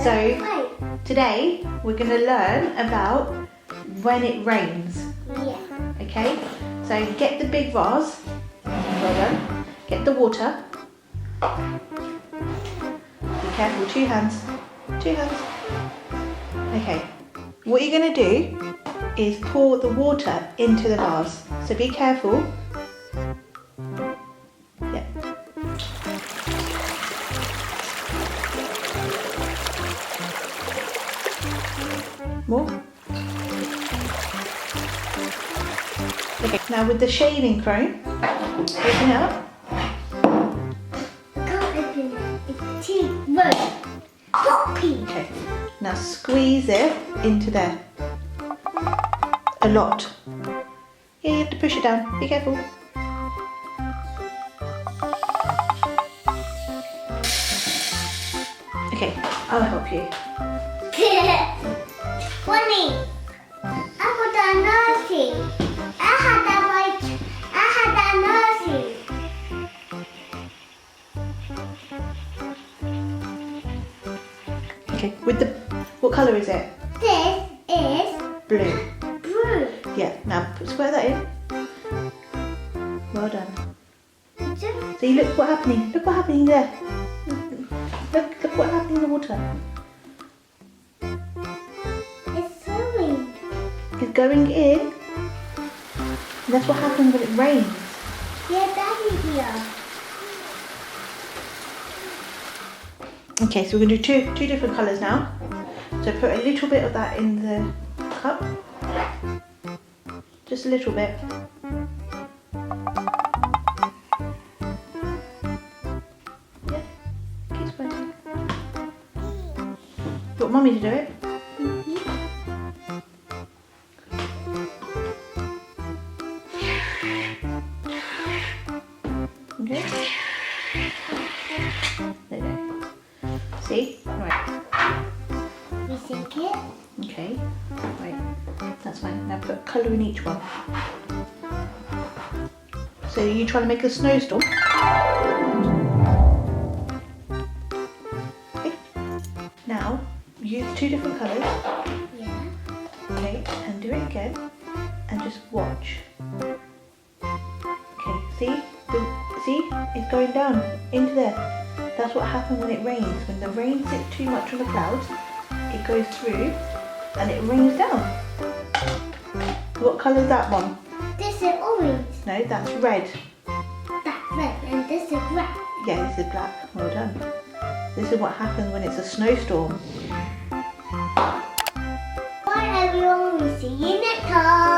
So today we're going to learn about when it rains. Yeah. Okay? So get the big vase. Well done. Get the water. Be careful, 2 hands. 2 hands. Okay. What you're going to do is pour the water into the vase. So be careful. Yeah. More. Okay, now with the shaving chrome, open it up. I can't open it. It's too red. Poppy. Okay, now squeeze it into there. A lot. Yeah, you have to push it down. Be careful. Okay, I'll help you. Funny. I got a nursing. I had a nursing. Okay, with the, what colour is it? This is Blue. blue. Yeah, now square that in. Well done. It's a- See, look what's happening. Look what's happening there. Look what's happening in the water. It's swimming. It's going in. And that's what happens when it rains. Yeah, Daddy here. Okay, so we're going to do two different colours now. So put a little bit of that in the cup. Just a little bit. Yeah, keep spreading. You want Mummy to do it? Okay. There you go. See? Right. We sink it. Okay. Right. That's fine. Now put colour in each one. So you trying to make a snowstorm? Okay. Now use 2 different colours. Yeah. Okay. And do it again. And just watch. Okay. See? See? It's going down into there. That's what happens when it rains. When the rain sits too much on the clouds, it goes through and it rains down. What colour is that one? This is orange. No, that's red. That's red. And this is black. Yeah, this is black. Well done. This is what happens when it's a snowstorm. Bye everyone. We'll see you next time.